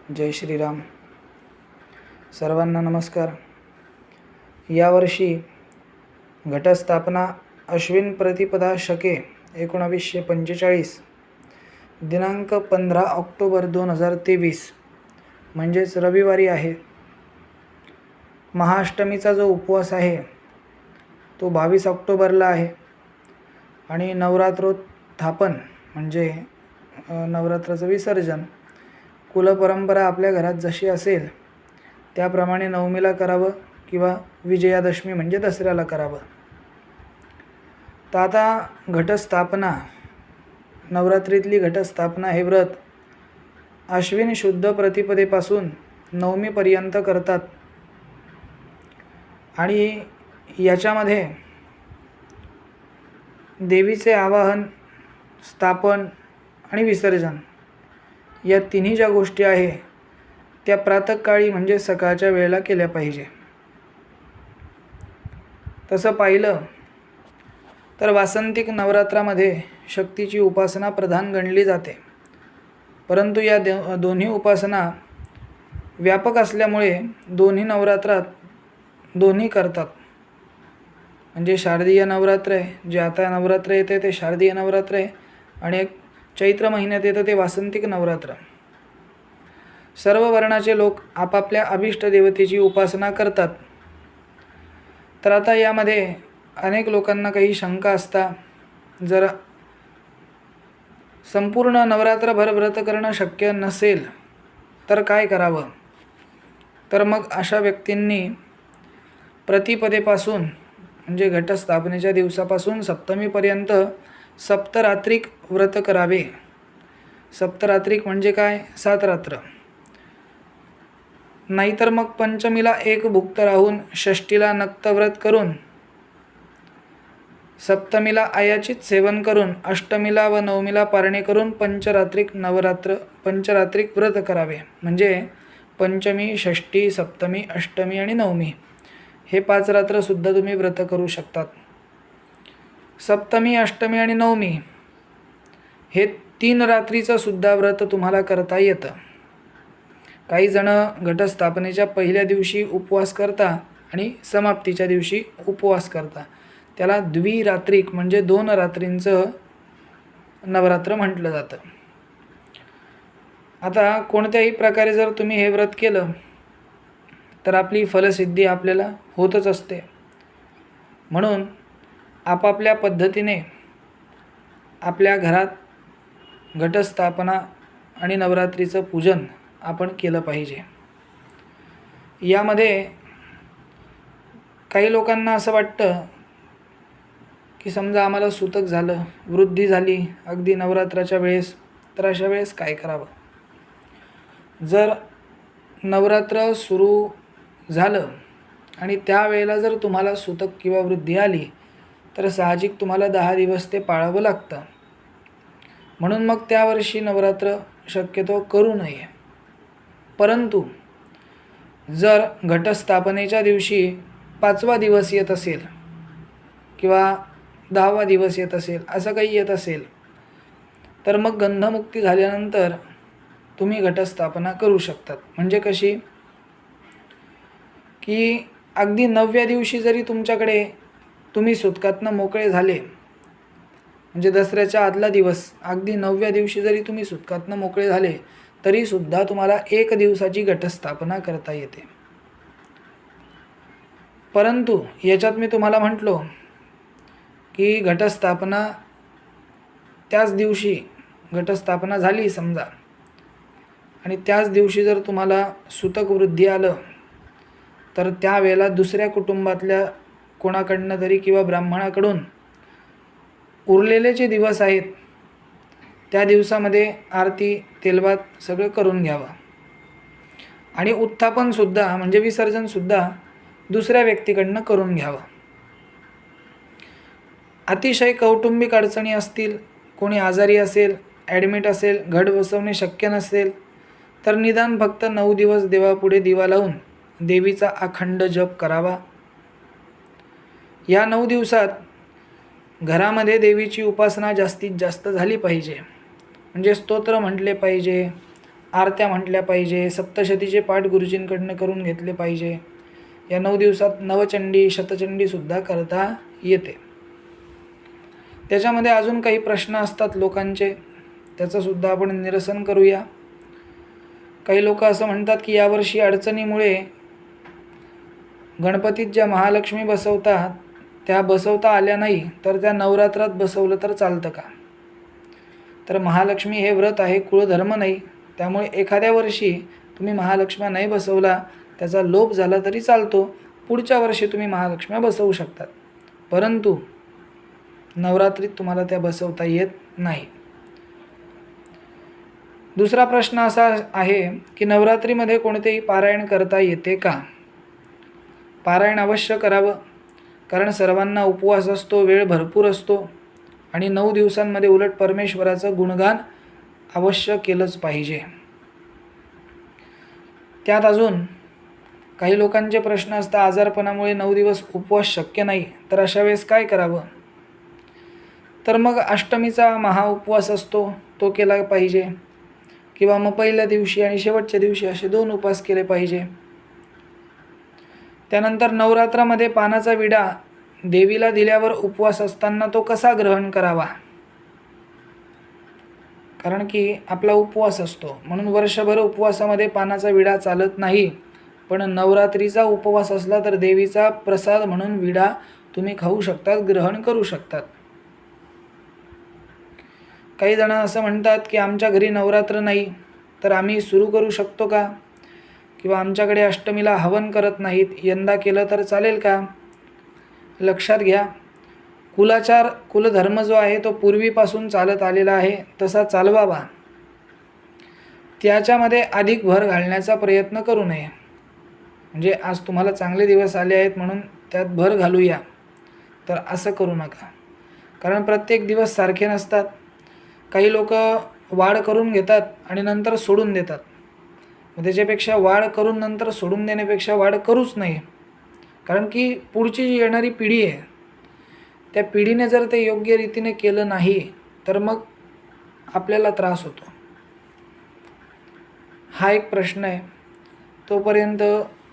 जय श्रीराम. सर्वांना नमस्कार. यावर्षी घटस्थापना अश्विन प्रतिपदा शके 1945 दिनांक 15 ऑक्टोबर 2023 म्हणजेच रविवारी आहे. महाअष्टमीचा जो उपवास आहे तो 22 ऑक्टोबरला आहे आणि नवरात्रोत्थापन म्हणजे नवरात्राचं विसर्जन कुलपरंपरा आपल्या घरात जशी असेल त्याप्रमाणे नवमीला करावं किंवा विजयादशमी म्हणजे दसऱ्याला करावं. तर आता घटस्थापना, नवरात्रीतली घटस्थापना हे व्रत अश्विन शुद्ध प्रतिपदेपासून नवमीपर्यंत करतात आणि याच्यामध्ये देवीचे आवाहन, स्थापन आणि विसर्जन या तिन्ही ज्या गोष्टी आहे त्या प्रातःकाळी म्हणजे सकाळच्या वेळेला केल्या पाहिजे. तसं पाहिलं तर वासंतिक नवरात्रामध्ये शक्तीची उपासना प्रधान गणली जाते, परंतु या दोन्ही उपासना व्यापक असल्यामुळे दोन्ही नवरात्रात दोन्ही करतात. म्हणजे शारदीय नवरात्र आहे, जे आता नवरात्र येते ते शारदीय नवरात्र आहे, आणि एक चैत्र महिन्यात येतं ते वासंतिक नवरात्र. सर्व वर्णाचे लोक आपापल्या अभिष्ट देवतेची उपासना करतात. तर आता यामध्ये अनेक लोकांना काही शंका असता, जर संपूर्ण नवरात्रभर व्रत करणं शक्य नसेल तर काय करावं. तर मग अशा व्यक्तींनी प्रतिपदेपासून म्हणजे घटस्थापनेच्या दिवसापासून सप्तमीपर्यंत सप्तरात्रिक व्रत करावे. सप्तरात्रिक म्हणजे काय? 7 रात्र. नाहीतर मग पंचमीला एक भुक्त राहून षष्टीला नक्तव्रत करून सप्तमीला अयाचित सेवन करून अष्टमीला व नवमीला पारणे करून पंचरात्रिक व्रत करावे. म्हणजे पंचमी, षष्टी, सप्तमी, अष्टमी आणि नवमी हे 5 रात्रसुद्धा तुम्ही व्रत करू शकतात. सप्तमी, अष्टमी आणि नवमी हे 3 रात्रीचं सुद्धा व्रत तुम्हाला करता येतं. काही जण घटस्थापनेच्या पहिल्या दिवशी उपवास करता आणि समाप्तीच्या दिवशी उपवास करता. त्याला द्विरात्रिक म्हणजे 2 रात्रींचं नवरात्र म्हटलं जातं. आता कोणत्याही प्रकारे जर तुम्ही हे व्रत केलं तर आपली फलसिद्धी आपल्याला होतच असते. म्हणून आपापल्या पद्धतीने आपल्या घरात घटस्थापना आणि नवरात्रीचं पूजन आपण केलं पाहिजे. यामध्ये काही लोकांना असं वाटतं की समजा आम्हाला सूतक झालं, वृद्धी झाली अगदी नवरात्राच्या वेळेस, तर अशा वेळेस काय करावं. जर नवरात्र सुरू झालं आणि त्यावेळेला जर तुम्हाला सूतक किंवा वृद्धी आली तर साहजिक तुम्हाला 10 दिवस ते पाळावं लागतं. म्हणून मग त्यावर्षी नवरात्र शक्यतो करू नये. परंतु जर घटस्थापनेच्या दिवशी 5वा दिवस येत असेल किंवा 10वा दिवस येत असेल, असं काही येत असेल, तर मग गंधमुक्ती झाल्यानंतर तुम्ही घटस्थापना करू शकतात. म्हणजे कशी की अगदी 9व्या दिवशी जरी तुमच्याकडे तुम्ही सुतकातनं मोकळे झाले, म्हणजे दसऱ्याच्या आदला दिवस अगदी 9व्या दिवशी जरी तुम्ही सुतकातनं मोकळे झाले तरीसुद्धा तुम्हाला 1 दिवसाची घटस्थापना करता येते. परंतु याच्यात मी तुम्हाला म्हटलो की घटस्थापना त्याच दिवशी घटस्थापना झाली समजा आणि त्याच दिवशी जर तुम्हाला सूतक वृद्धी आलं तर त्यावेळेला दुसऱ्या कुटुंबातल्या कोणाकडनं तरी किंवा ब्राह्मणाकडून उरलेले जे दिवस आहेत त्या दिवसामध्ये आरती, तेलभात सगळं करून घ्यावं आणि उत्थापनसुद्धा म्हणजे विसर्जनसुद्धा दुसऱ्या व्यक्तीकडनं करून घ्यावं. अतिशय कौटुंबिक अडचणी असतील, कोणी आजारी असेल, ॲडमिट असेल, घट बसवणे शक्य नसेल तर निदान फक्त 9 दिवस देवापुढे दिवा लावून देवीचा अखंड जप करावा. या 9 दिवसात घरामध्ये देवीची उपासना जास्तीत जास्त झाली पाहिजे. म्हणजे स्तोत्र म्हटले पाहिजे, आरत्या म्हटल्या पाहिजे, सप्तशतीचे पाठ गुरुजींकडनं करून घेतले पाहिजे. या 9 दिवसात नवचंडी शतचंडीसुद्धा करता येते. त्याच्यामध्ये अजून काही प्रश्न असतात लोकांचे, त्याचंसुद्धा आपण निरसन करूया. काही लोक असं म्हणतात की यावर्षी अडचणीमुळे गणपतीत ज्या महालक्ष्मी बसवतात त्या बसवता आल्या नाही, तर त्या नवरात्रात बसवलं तर चालतं का? तर महालक्ष्मी हे व्रत आहे, कुळधर्म नाही. त्यामुळे एखाद्या वर्षी तुम्ही महालक्ष्म्या नाही बसवला, त्याचा लोप झाला तरी चालतो. पुढच्या वर्षी तुम्ही महालक्ष्म्या बसवू शकतात, परंतु नवरात्रीत तुम्हाला त्या बसवता येत नाही. दुसरा प्रश्न असा आहे की नवरात्रीमध्ये कोणतेही पारायण करता येते का? पारायण अवश्य करावं, कारण सर्वांना उपवास असतो, वेळ भरपूर असतो आणि 9 दिवसांमध्ये उलट परमेश्वराचं गुणगान अवश्य केलंच पाहिजे. त्यात अजून काही लोकांचे प्रश्न असतात, आजारपणामुळे 9 दिवस उपवास शक्य नाही, तर अशा वेळेस काय करावं? तर मग अष्टमीचा महाउपवास असतो तो केला पाहिजे, किंवा मग पहिल्या दिवशी आणि शेवटच्या दिवशी असे 2 उपवास केले पाहिजे. त्यानंतर नवरात्रामध्ये पानाचा विडा देवीला दिल्यावर उपवास असताना तो कसा ग्रहण करावा? कारण की आपला उपवास असतो, म्हणून वर्षभर उपवासामध्ये पानाचा विडा चालत नाही. पण नवरात्रीचा उपवास असला तर देवीचा प्रसाद म्हणून विडा तुम्ही खाऊ शकतात, ग्रहण करू शकतात. काही जण असं म्हणतात की आमच्या घरी नवरात्र नाही, तर आम्ही सुरू करू शकतो का? किंवा आमच्याकडे अष्टमीला हवन करत नाहीत, यंदा केलं तर चालेल का? लक्षात घ्या, कुलाचार कुलधर्म जो आहे तो पूर्वीपासून चालत आलेला आहे, तसा चालवावा. त्याच्यामध्ये अधिक भर घालण्याचा प्रयत्न करू नये. म्हणजे आज तुम्हाला चांगले दिवस आले आहेत म्हणून त्यात भर घालूया, तर असं करू नका. कारण प्रत्येक दिवस सारखे नसतात. काही लोक वाढ करून घेतात आणि नंतर सोडून देतात. त्याच्यापेक्षा वाढ करून नंतर सोडून देण्यापेक्षा वाढ करूच नाही. कारण की पुढची जी येणारी पिढी आहे, त्या पिढीने जर ते योग्य रीतीने केलं नाही तर मग आपल्याला त्रास होतो. हा एक प्रश्न आहे. तोपर्यंत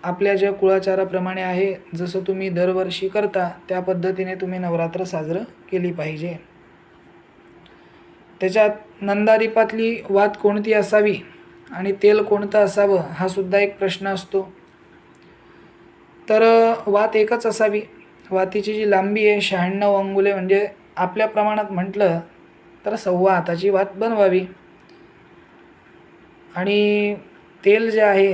आपल्या ज्या कुळाचाराप्रमाणे आहे, जसं तुम्ही दरवर्षी करता त्या पद्धतीने तुम्ही नवरात्र साजरं केली पाहिजे. त्याच्यात नंदादीपातली वात कोणती असावी आणि तेल कोणतं असावं हा सुद्धा एक प्रश्न असतो. तर वात एकच असावी. वातीची जी लांबी आहे 96 अंगुले, म्हणजे आपल्या प्रमाणात म्हटलं तर 1.25 हाताची वात बनवावी. आणि तेल जे आहे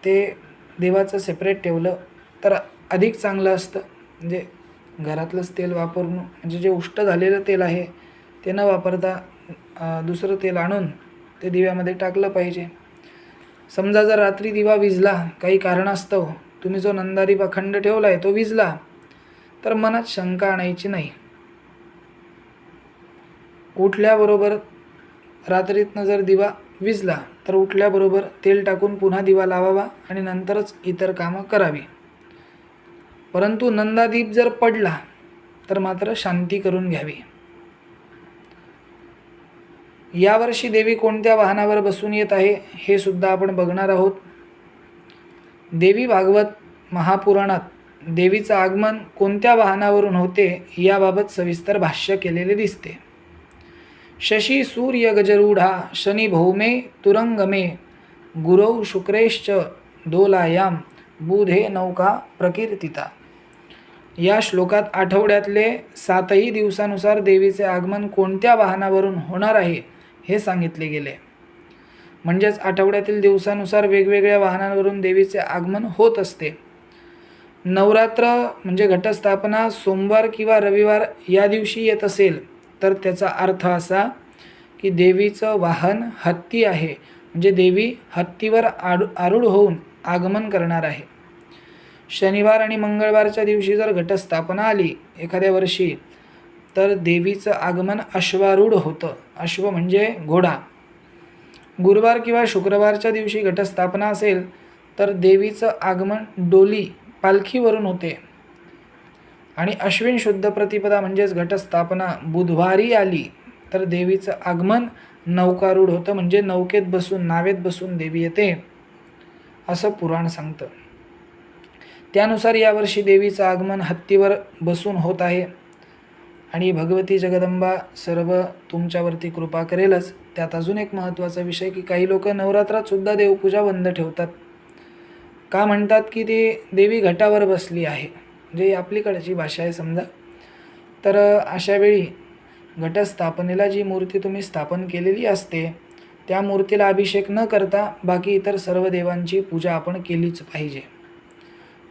ते देवाचं सेपरेट ठेवलं तर अधिक चांगलं असतं. म्हणजे घरातलंच तेल वापरून, म्हणजे जे उष्ट झालेलं तेल आहे ते न वापरता दुसरं तेल आणून ते दिव्यामध्ये टाकलं पाहिजे. समजा जर रात्री दिवा विझला, काही कारणास्तव तुम्ही जो नंदादीप अखंड ठेवला आहे तो विझला, तर मनात शंका आणायची नाही. उठल्याबरोबर रात्रीतनं जर दिवा विझला तर उठल्याबरोबर तेल टाकून पुन्हा दिवा लावावा आणि नंतरच इतर कामं करावी. परंतु नंदादीप जर पडला तर मात्र शांती करून घ्यावी. यावर्षी देवी कोणत्या वाहनावर बसून येत आहे हे सुद्धा आपण बघणार आहोत. देवी भागवत महापुराणात देवीचं आगमन कोणत्या वाहनावरून होते याबाबत सविस्तर भाष्य केलेले दिसते. शशी सूर्य गजरूढा शनी भौमे तुरंगमे गुरौ शुक्रेश्च दोलायाम बुधे नौका प्रकीर्तिता. या श्लोकात आठवड्यातले 7ही दिवसानुसार देवीचे आगमन कोणत्या वाहनावरून होणार आहे हे सांगितले गेले. म्हणजेच आठवड्यातील दिवसानुसार वेगवेगळ्या वाहनांवरून देवीचे आगमन होत असते. नवरात्र म्हणजे घटस्थापना सोमवार किंवा रविवार या दिवशी येत असेल तर त्याचा अर्थ असा की देवीचं वाहन हत्ती आहे, म्हणजे देवी हत्तीवर आरूढ होऊन आगमन करणार आहे. शनिवार आणि मंगळवारच्या दिवशी जर घटस्थापना आली एखाद्या वर्षी तर देवीचं आगमन अश्वारूढ होतं. अश्व म्हणजे घोडा. गुरुवार किंवा शुक्रवारच्या दिवशी घटस्थापना असेल तर देवीचं आगमन डोली पालखीवरून होते. आणि अश्विन शुद्ध प्रतिपदा म्हणजेच घटस्थापना बुधवारी आली तर देवीचं आगमन नौकारूढ होतं, म्हणजे नौकेत बसून, नावेत बसून देवी येते असं पुराण सांगतं. त्यानुसार यावर्षी देवीचं आगमन हत्तीवर बसून होत आहे आणि भगवती जगदंबा सर्व तुमच्यावरती कृपा करेलच. त्यात अजून एक महत्त्वाचा विषय की काही लोक नवरात्रात सुद्धा देवपूजा बंद ठेवतात. का म्हणतात की ती देवी घटावर बसली आहे, म्हणजे आपलीकडची भाषा आहे समजा. तर अशा वेळी घटस्थापनेला जी मूर्ती तुम्ही स्थापन केलेली असते त्या मूर्तीला अभिषेक न करता बाकी इतर सर्व देवांची पूजा आपण केलीच पाहिजे.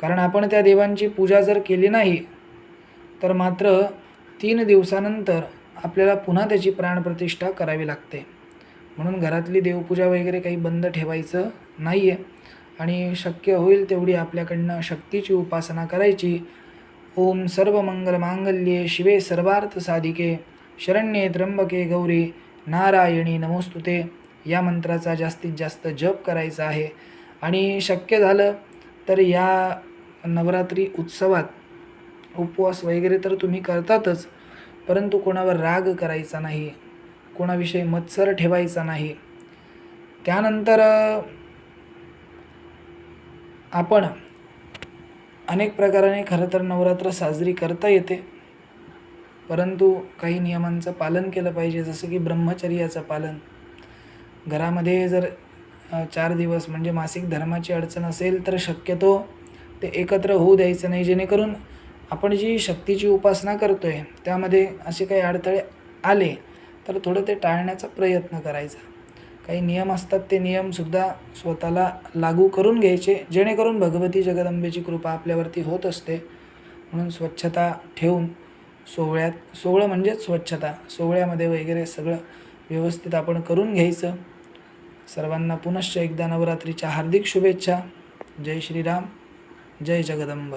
कारण आपण त्या देवांची पूजा जर केली नाही तर मात्र 3 दिवसानंतर आपल्याला पुन्हा त्याची प्राणप्रतिष्ठा करावी लागते. म्हणून घरातली देवपूजा वगैरे काही बंद ठेवायचं नाही आहे आणि शक्य होईल तेवढी आपल्याकडनं शक्तीची उपासना करायची. ओम सर्व मंगल मांगल्ये शिवे सर्वार्थ साधिके शरण्ये त्र्यंबके गौरी नारायणी नमोस्तुते या मंत्राचा जास्तीत जास्त जप करायचा आहे. आणि शक्य झालं तर या नवरात्री उत्सवात उपवास वगैरे तर तुम्ही करतातच, परंतु कोणावर राग करायचा नाही, कोणाविषयी मत्सर ठेवायचा नाही. त्यानंतर आपण अनेक प्रकाराने खरं तर नवरात्र साजरी करता येते, परंतु काही नियमांचं पालन केलं पाहिजे, जसं की ब्रह्मचर्याचं पालन. घरामध्ये जर 4 दिवस म्हणजे मासिक धर्माची अडचण असेल तर शक्यतो ते एकत्र होऊ द्यायचं नाही, जेणेकरून आपण जी शक्तीची उपासना करतोय त्यामध्ये असे काही अडथळे आले तर थोडं ते टाळण्याचा प्रयत्न करायचा. काही नियम असतात ते नियमसुद्धा स्वतःला लागू करून घ्यायचे, जेणेकरून भगवती जगदंबेची कृपा आपल्यावरती होत असते. म्हणून स्वच्छता ठेवून सोहळं म्हणजेच स्वच्छता, सोहळ्यामध्ये वगैरे सगळं व्यवस्थित आपण करून घ्यायचं. सर्वांना पुनश्च एकदा नवरात्रीच्या हार्दिक शुभेच्छा. जय श्रीराम, जय जगदंब.